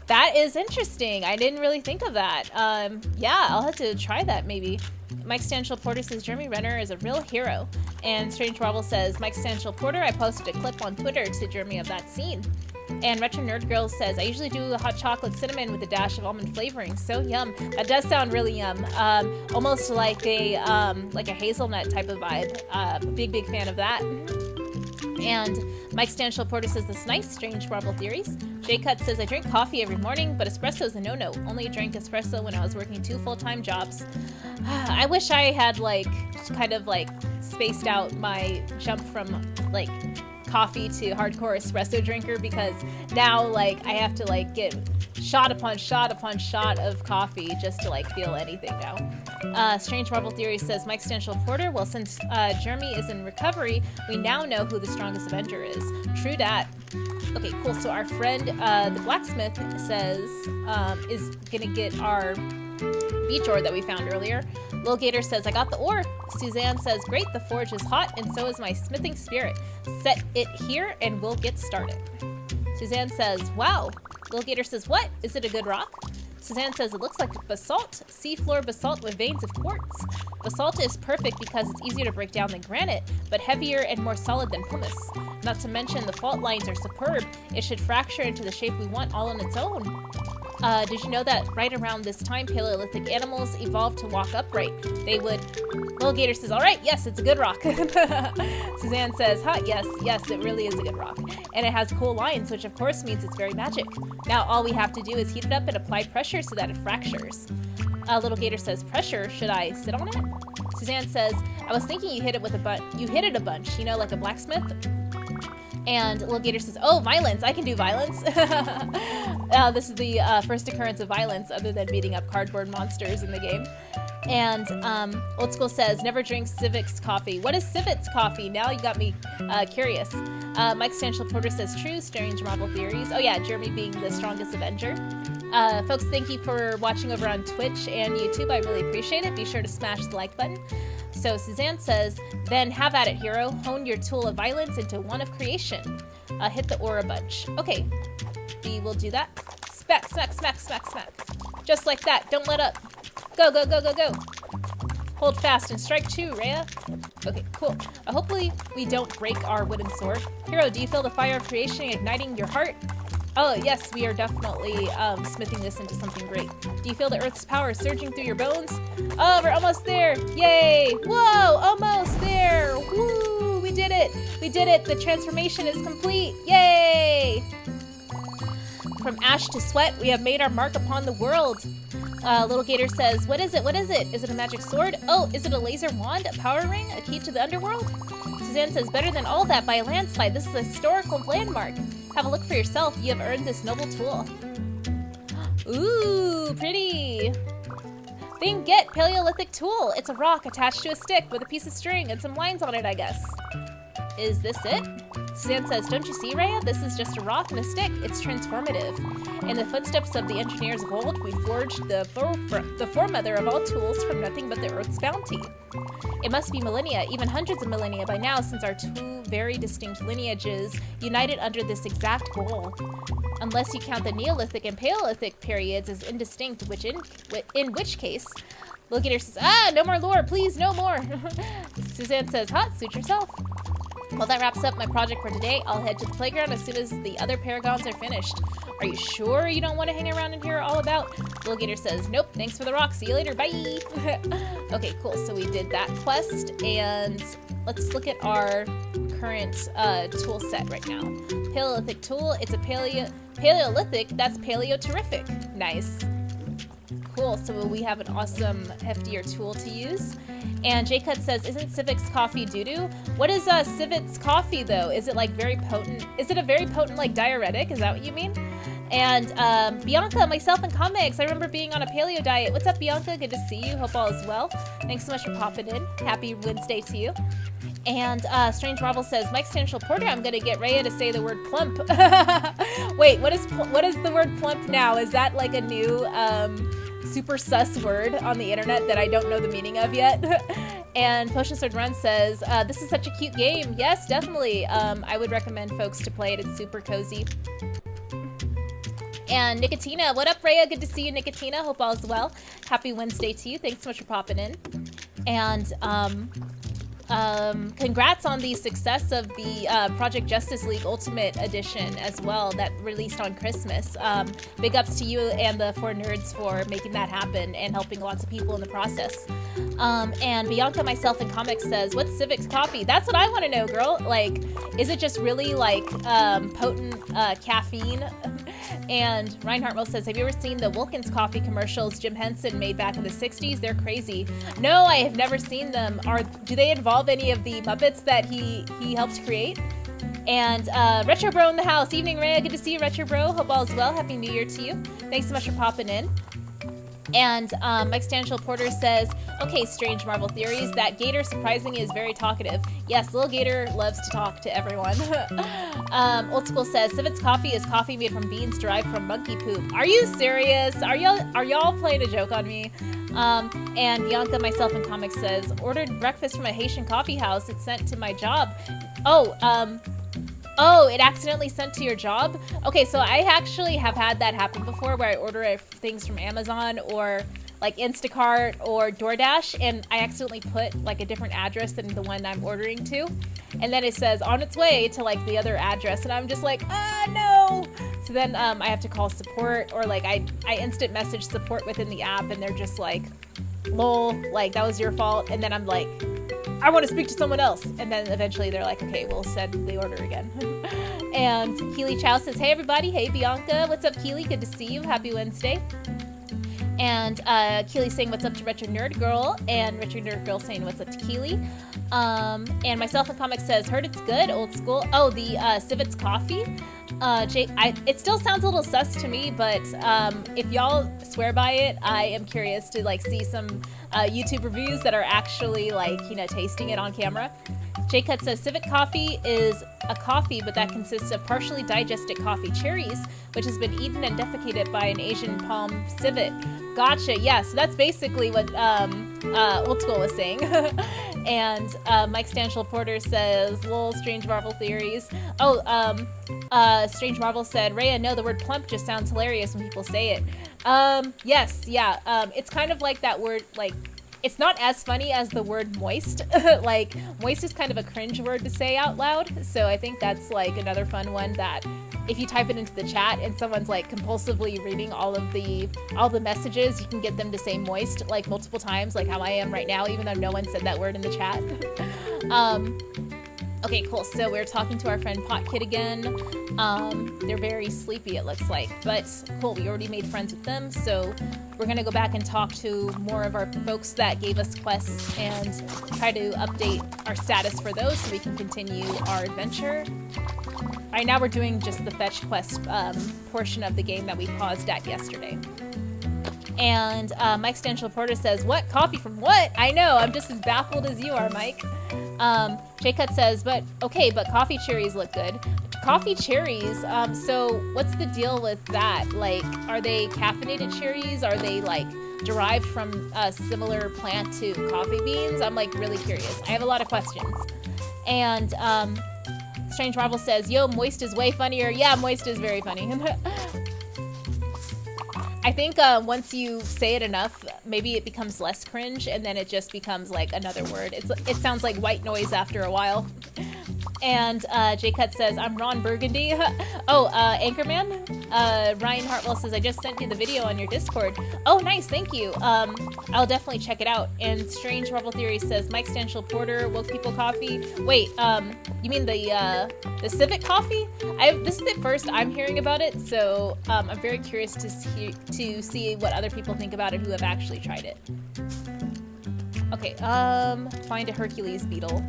That is interesting. I didn't really think of that. Yeah, I'll have to try that maybe. Mike Stanchill Porter says, Jeremy Renner is a real hero. And Strange Marvel says, Mike Stanchill Porter, I posted a clip on Twitter to Jeremy of that scene. And Retro Nerd Girl says, I usually do a hot chocolate cinnamon with a dash of almond flavoring. So yum. That does sound really yum. Almost like a hazelnut type of vibe. Big fan of that. And Mike Stanchill Porter says, this nice, Strange Marvel theories. J-Cut says, I drink coffee every morning, but espresso is a no-no. Only drank espresso when I was working 2 full-time jobs. I wish I had, like, kind of, like, spaced out my jump from, like, coffee to hardcore espresso drinker, because now, like, I have to, like, get shot upon shot upon shot of coffee just to, like, feel anything now. Strange Marvel Theory says, Mike Stanchill Porter, well, since Jeremy is in recovery, we now know who the strongest Avenger is. True dat. Okay, cool. So our friend, the blacksmith, says, is gonna get our beach ore that we found earlier. Lil Gator says, I got the ore. Suzanne says, great, the forge is hot, and so is my smithing spirit. Set it here, and we'll get started. Suzanne says, wow. Lil Gator says, what? Is it a good rock? Suzanne says, it looks like basalt, seafloor basalt with veins of quartz. Basalt is perfect because it's easier to break down than granite, but heavier and more solid than pumice. Not to mention the fault lines are superb. It should fracture into the shape we want all on its own. Did you know that right around this time, Paleolithic animals evolved to walk upright? They would... Lil Gator says, all right, yes, it's a good rock. Suzanne says, huh, yes, it really is a good rock. And it has cool lines, which of course means it's very magic. Now all we have to do is heat it up and apply pressure so that it fractures. Little Gator says, pressure? Should I sit on it? Suzanne says, I was thinking you hit it a bunch, you know, like a blacksmith? And Lil Gator says, oh, violence, I can do violence. This is the first occurrence of violence other than beating up cardboard monsters in the game. And Old School says, never drink Civic's coffee. What is Civic's coffee? Now you got me curious. Mike Stanchill Porter says, true, Strange Marvel Theories. Oh yeah, Jeremy being the strongest Avenger. Folks, thank you for watching over on Twitch and YouTube. I really appreciate it. Be sure to smash the like button. So Suzanne says, then have at it, hero. Hone your tool of violence into one of creation. Hit the aura bunch. Okay, we will do that. Smack, smack, smack, smack, smack. Just like that. Don't let up. Go, go, go, go, go. Hold fast and strike too, Rhea. Okay, cool. Hopefully we don't break our wooden sword. Hero, do you feel the fire of creation igniting your heart? Oh, yes, we are definitely smithing this into something great. Do you feel the earth's power surging through your bones? Oh, we're almost there. Yay. Whoa, almost there. Woo, we did it. We did it. The transformation is complete. Yay. From ash to sweat, we have made our mark upon the world. Little Gator says, what is it? What is it? Is it a magic sword? Oh, is it a laser wand? A power ring? A key to the underworld? Suzanne says, better than all that by a landslide. This is a historical landmark. Have a look for yourself. You have earned this noble tool. Ooh, pretty. Thing get, Paleolithic tool. It's a rock attached to a stick with a piece of string and some lines on it, I guess. Is this it? Suzanne says, don't you see, Rhea? This is just a rock and a stick. It's transformative. In the footsteps of the engineers of old, we forged the foremother of all tools from nothing but the earth's bounty. It must be millennia, even hundreds of millennia by now, since our 2 very distinct lineages united under this exact goal. Unless you count the Neolithic and Paleolithic periods as indistinct, in which case... Lil Gator says, no more lore, please, no more. Suzanne says, hot, suit yourself. Well, that wraps up my project for today. I'll head to the playground as soon as the other paragons are finished. Are you sure you don't want to hang around and hear all about? Little Gator says, nope, thanks for the rock. See you later, bye. Okay, cool. So we did that quest, and let's look at our current tool set right now. Paleolithic tool. It's a Paleolithic. That's paleo-terrific. Nice. Cool, so we have an awesome, heftier tool to use. And J-Cut says, isn't Civic's coffee doo-doo? What is Civic's coffee, though? Is it, like, very potent? Is it a very potent, like, diuretic? Is that what you mean? And Bianca, myself, and comics. I remember being on a paleo diet. What's up, Bianca? Good to see you. Hope all is well. Thanks so much for popping in. Happy Wednesday to you. And Strange Marvel says, Mike Stanchel Porter, I'm going to get Rhea to say the word plump. Wait, what is the word plump now? Is that, like, a new... super sus word on the internet that I don't know the meaning of yet? And Potion Sword Run says, this is such a cute game. Yes, definitely. I would recommend folks to play it. It's super cozy. And Nicotina, what up, Rhea? Good to see you, Nicotina. Hope all is well. Happy Wednesday to you. Thanks so much for popping in. And congrats on the success of the Project Justice League Ultimate Edition as well that released on Christmas. Big ups to you and the 4 nerds for making that happen and helping lots of people in the process. And Bianca, myself, and comics says, what's Civic's coffee? That's what I want to know, girl. Like, is it just really like potent caffeine? And Reinhardt Will says, have you ever seen the Wilkins coffee commercials Jim Henson made back in the 60s? They're crazy. No, I have never seen them. Do they involve any of the Muppets that he helped create? And Retro Bro in the house. Evening, Rhea. Good to see you, Retro Bro. Hope all is well. Happy New Year to you. Thanks so much for popping in. And Mike Stanchel Porter says, okay, Strange Marvel Theories, that Gator surprisingly is very talkative. Yes, little Gator loves to talk to everyone. Old School says, Civic's coffee is coffee made from beans derived from monkey poop. Are you serious? Are y'all playing a joke on me? And Bianca, myself, and comics says, ordered breakfast from a Haitian coffee house. It's sent to my job. Oh, it accidentally sent to your job? Okay, so I actually have had that happen before where I order things from Amazon or like Instacart or DoorDash, and I accidentally put like a different address than the one I'm ordering to. And then it says on its way to like the other address, and I'm just like, no. So then I have to call support, or like I instant message support within the app, and they're just like, lol, like that was your fault. And then I'm like, I want to speak to someone else. And then eventually they're like, okay, we'll send the order again. And Keely Chow says, hey everybody. Hey Bianca. What's up, Keely? Good to see you. Happy Wednesday. And Keely saying, what's up to Retro Nerd Girl? And Retro Nerd Girl saying, what's up to Keely? And myself in comics says, heard it's good, Old School. Oh, the Civic's coffee. It still sounds a little sus to me, but if y'all swear by it, I am curious to like see some YouTube reviews that are actually like, you know, tasting it on camera. J-Cut says, Civic coffee is a coffee, but that consists of partially digested coffee cherries, which has been eaten and defecated by an Asian palm civet. Gotcha. Yeah, so that's basically what Old School was saying. And Mike Stanchel Porter says, lol, Strange Marvel Theories. Oh, Strange Marvel said, Rhea, no, the word plump just sounds hilarious when people say it. Yes, yeah. It's kind of like that word, like, it's not as funny as the word moist. Like, moist is kind of a cringe word to say out loud. So I think that's like another fun one that if you type it into the chat and someone's like compulsively reading all the messages, you can get them to say moist like multiple times, like how I am right now, even though no one said that word in the chat. Okay, cool. So we're talking to our friend Pot Kid again. They're very sleepy, it looks like, but cool. We already made friends with them, so we're gonna go back and talk to more of our folks that gave us quests and try to update our status for those so we can continue our adventure. Right now we're doing just the fetch quest portion of the game that we paused at yesterday. And Mike Stanchel Porter says, what? Coffee from what? I know, I'm just as baffled as you are, Mike. J-Cut says, but coffee cherries look good. Coffee cherries, so what's the deal with that? Like, are they caffeinated cherries? Are they like derived from a similar plant to coffee beans? I'm like really curious. I have a lot of questions. And Strange Marvel says, yo, moist is way funnier. Yeah, moist is very funny. I think once you say it enough, maybe it becomes less cringe, and then it just becomes like another word. It sounds like white noise after a while. And J-Cut says, I'm Ron Burgundy. Oh, Anchorman? Ryan Hartwell says, I just sent you the video on your Discord. Oh, nice, thank you. I'll definitely check it out. And Strange Rebel Theory says, Mike Stanchill Porter, Woke People Coffee. Wait, you mean the Civic Coffee? This is the first I'm hearing about it, so I'm very curious to see what other people think about it who have actually tried it. Okay, find a Hercules beetle.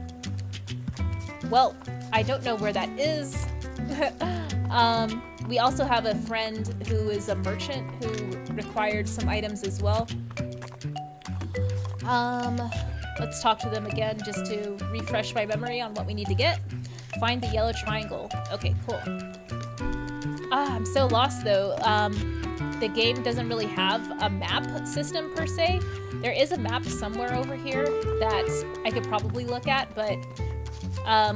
Well, I don't know where that is. We also have a friend who is a merchant who required some items as well. Let's talk to them again just to refresh my memory on what we need to get. Find the yellow triangle. Okay, cool. I'm so lost though. The game doesn't really have a map system per se. There is a map somewhere over here that I could probably look at, but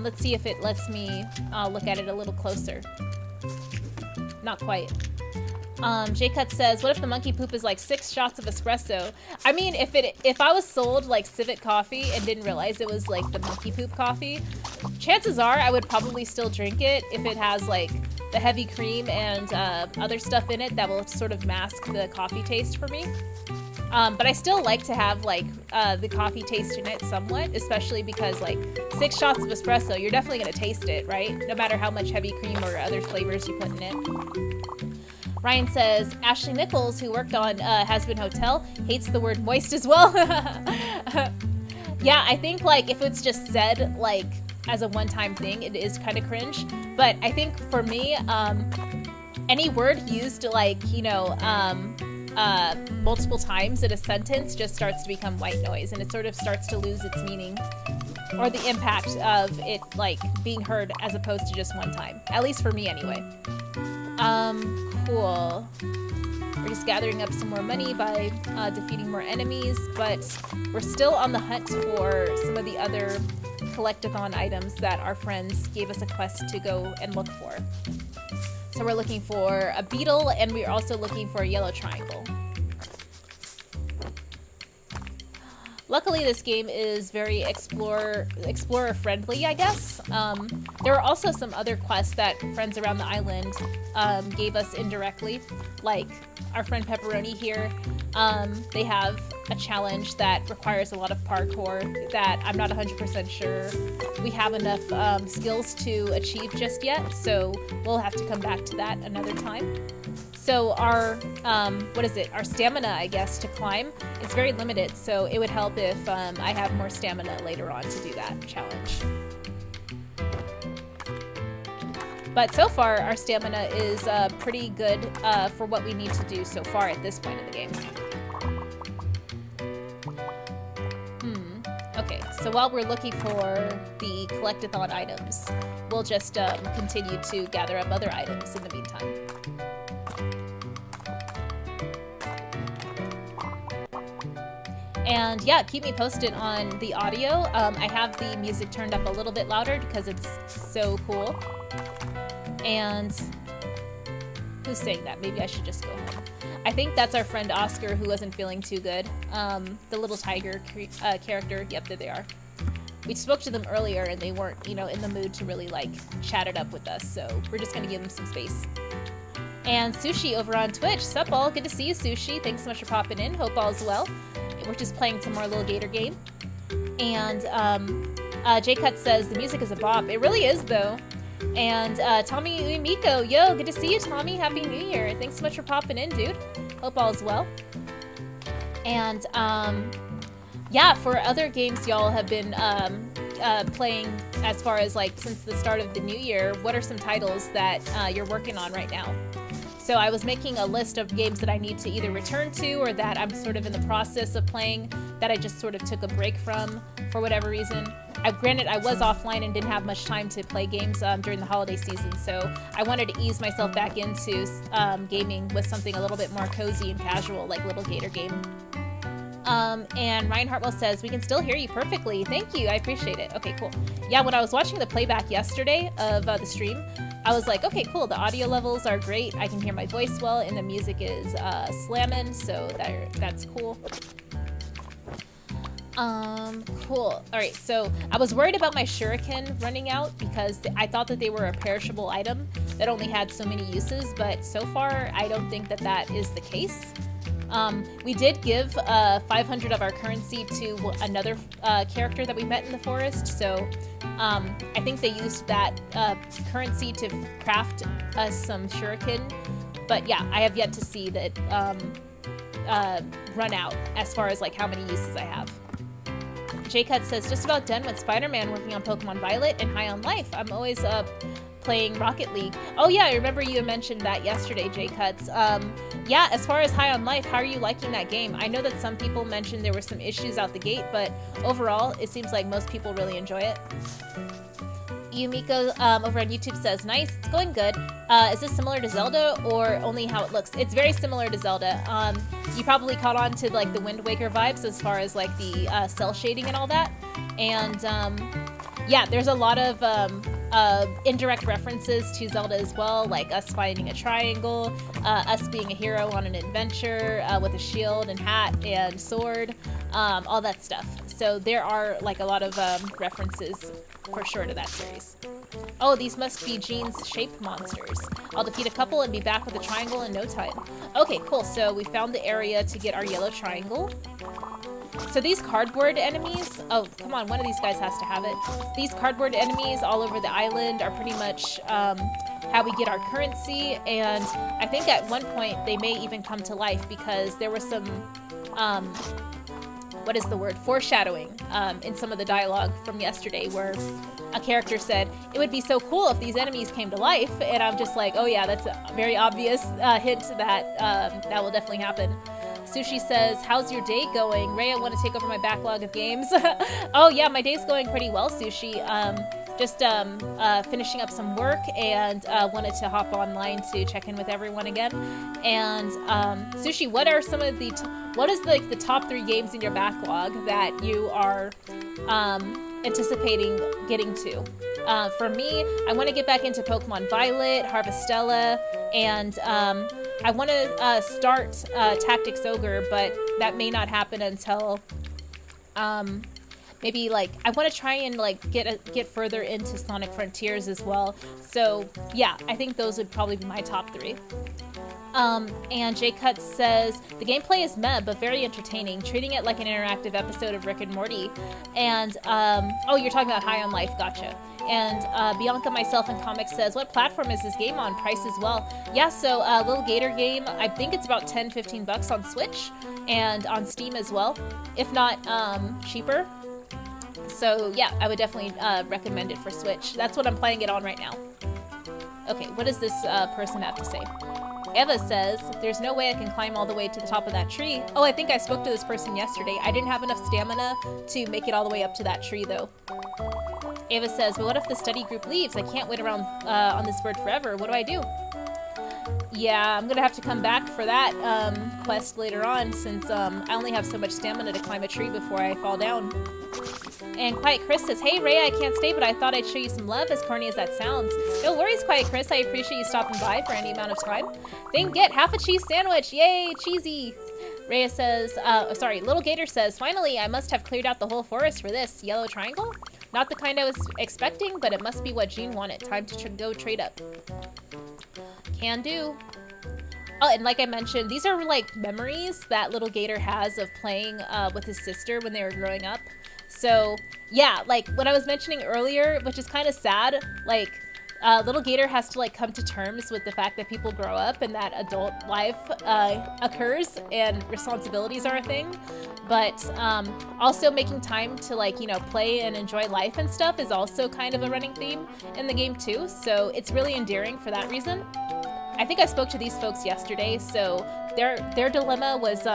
let's see if it lets me look at it a little closer. Not quite. J-Cut says, what if the monkey poop is like 6 shots of espresso? I mean, if I was sold like Civic coffee and didn't realize it was like the monkey poop coffee, chances are I would probably still drink it if it has like the heavy cream and other stuff in it that will sort of mask the coffee taste for me. But I still like to have like the coffee taste in it somewhat, especially because like 6 shots of espresso, you're definitely gonna taste it, right? No matter how much heavy cream or other flavors you put in it. Ryan says, Ashley Nichols, who worked on Has Been Hotel, hates the word moist as well. Yeah, I think like if it's just said like as a one-time thing, it is kind of cringe. But I think for me, any word used like, you know, multiple times in a sentence just starts to become white noise, and it sort of starts to lose its meaning or the impact of it like being heard as opposed to just one time, at least for me anyway. Cool. We're just gathering up some more money by defeating more enemies, but we're still on the hunt for some of the other collect-athon items that our friends gave us a quest to go and look for. So we're looking for a beetle, and we're also looking for a yellow triangle. Luckily, this game is very explorer friendly, I guess. There are also some other quests that friends around the island gave us indirectly, like our friend Pepperoni here. They have a challenge that requires a lot of parkour that I'm not 100% sure we have enough skills to achieve just yet, so we'll have to come back to that another time. So our, our stamina, I guess, to climb is very limited, so it would help if I have more stamina later on to do that challenge. But so far, our stamina is pretty good for what we need to do so far at this point in the game. Okay, so while we're looking for the collect-athon items, we'll just continue to gather up other items in the meantime. And yeah, keep me posted on the audio. I have the music turned up a little bit louder because it's so cool. And who's saying that? Maybe I should just go home. I think that's our friend Oscar, who wasn't feeling too good. The little tiger character. Yep, there they are. We spoke to them earlier and they weren't, you know, in the mood to really like chat it up with us. So we're just gonna give them some space. And Sushi over on Twitch. Sup all, good to see you, Sushi. Thanks so much for popping in. Hope all's well. We're just playing some more little Gator game. And J-Cut says the music is a bop. It really is though. And Tommy Uemiko, yo, good to see you, Tommy. Happy New Year. Thanks so much for popping in, dude. Hope all is well. And yeah, for other games y'all have been playing as far as like since the start of the new year, what are some titles that you're working on right now? So I was making a list of games that I need to either return to or that I'm sort of in the process of playing that I just sort of took a break from for whatever reason. Granted, I was offline and didn't have much time to play games during the holiday season, so I wanted to ease myself back into gaming with something a little bit more cozy and casual, like Little Gator Game. And Ryan Hartwell says, we can still hear you perfectly. Thank you, I appreciate it. Okay, cool. Yeah, when I was watching the playback yesterday of the stream, I was like, okay, cool, the audio levels are great, I can hear my voice well, and the music is slamming, so that's cool. Cool. All right, so I was worried about my shuriken running out because I thought that they were a perishable item that only had so many uses, but so far I don't think that that is the case. We did give 500 of our currency to another character that we met in the forest, so I think they used that currency to craft us some shuriken, but yeah, I have yet to see that run out as far as like how many uses I have. J-Cut says, just about done with Spider-Man working on Pokemon Violet and High on Life. I'm always playing Rocket League. Oh yeah, I remember you mentioned that yesterday, J-Cuts. Yeah, as far as High on Life, how are you liking that game? I know that some people mentioned there were some issues out the gate, but overall, it seems like most people really enjoy it. Yumiko over on YouTube says, nice, it's going good. Is this similar to Zelda or only how it looks? It's very similar to Zelda. You probably caught on to like the Wind Waker vibes as far as like the cell shading and all that. And yeah, there's a lot of indirect references to Zelda as well, like us finding a triangle, us being a hero on an adventure with a shield and hat and sword, all that stuff. So there are like a lot of references for sure to that series. Oh, these must be Jean's shaped monsters. I'll defeat a couple and be back with a triangle in no time. Okay, cool. So we found the area to get our yellow triangle. So these cardboard enemies, oh, come on, one of these guys has to have it. These cardboard enemies all over the island are pretty much how we get our currency, and I think at one point they may even come to life because there was some, what is the word, foreshadowing in some of the dialogue from yesterday where a character said, it would be so cool if these enemies came to life, and I'm just like, oh yeah, that's a very obvious hint that that will definitely happen. Sushi says, how's your day going? Ray, I want to take over my backlog of games. Oh yeah, my day's going pretty well, Sushi. Just finishing up some work and wanted to hop online to check in with everyone again. And Sushi, what are some of the, what is like the top 3 games in your backlog that you are anticipating getting to? For me, I want to get back into Pokemon Violet, Harvestella, and I want to start Tactics Ogre, but that may not happen until maybe like I want to try and like get further into Sonic Frontiers as well. So yeah, I think those would probably be my top 3. And J-Cut says, the gameplay is meh, but very entertaining, treating it like an interactive episode of Rick and Morty. And, oh, you're talking about High on Life, gotcha. And Bianca Myself in Comics says, what platform is this game on? Price as well. Yeah, so Little Gator game, I think it's about 10-15 bucks on Switch and on Steam as well, if not cheaper. So yeah, I would definitely recommend it for Switch. That's what I'm playing it on right now. Okay, what does this person have to say? Eva says, there's no way I can climb all the way to the top of that tree. Oh, I think I spoke to this person yesterday. I didn't have enough stamina to make it all the way up to that tree, though. Eva says, but what if the study group leaves? I can't wait around on this bird forever. What do I do? Yeah, I'm gonna have to come back for that quest later on, since I only have so much stamina to climb a tree before I fall down. And Quiet Chris says, hey Ray, I can't stay, but I thought I'd show you some love, as corny as that sounds. No worries, Quiet Chris, I appreciate you stopping by for any amount of time. Then get half a cheese sandwich, yay, cheesy. Rhea says, Little Gator says, finally, I must have cleared out the whole forest for this. Yellow triangle? Not the kind I was expecting, but it must be what Jean wanted. Time to go trade up. Can do. Oh, and like I mentioned, these are like memories that Little Gator has of playing with his sister when they were growing up. So yeah, like what I was mentioning earlier, which is kind of sad, like Little Gator has to like come to terms with the fact that people grow up and that adult life occurs and responsibilities are a thing. But also making time to like, you know, play and enjoy life and stuff is also kind of a running theme in the game too. So it's really endearing for that reason. I think I spoke to these folks yesterday, so their dilemma was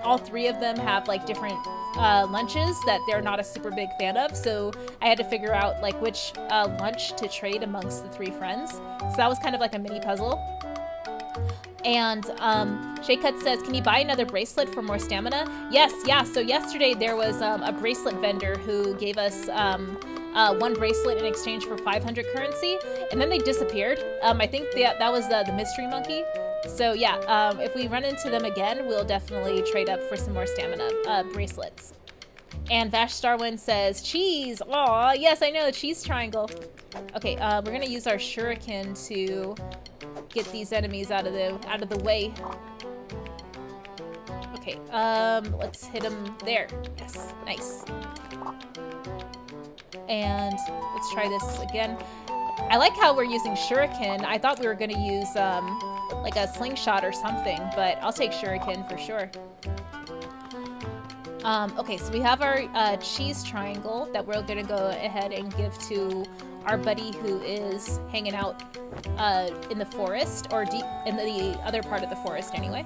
all 3 of them have like different lunches that they're not a super big fan of, so I had to figure out like which lunch to trade amongst the 3 friends. So that was kind of like a mini puzzle. And Shaycut says, can you buy another bracelet for more stamina? Yes, yeah, so yesterday there was a bracelet vendor who gave us 1 bracelet in exchange for 500 currency, and then they disappeared. I think that was the mystery monkey. So yeah, if we run into them again, we'll definitely trade up for some more stamina bracelets. And Vash Starwind says, cheese! Aw, yes, I know, cheese triangle. Okay, we're gonna use our shuriken to get these enemies out of the way. Okay, let's hit them there. Yes, nice. And let's try this again. I like how we're using shuriken. I thought we were gonna use, like a slingshot or something, but I'll take shuriken for sure. Okay, so we have our cheese triangle that we're gonna go ahead and give to our buddy who is hanging out in the forest, or deep in the other part of the forest anyway.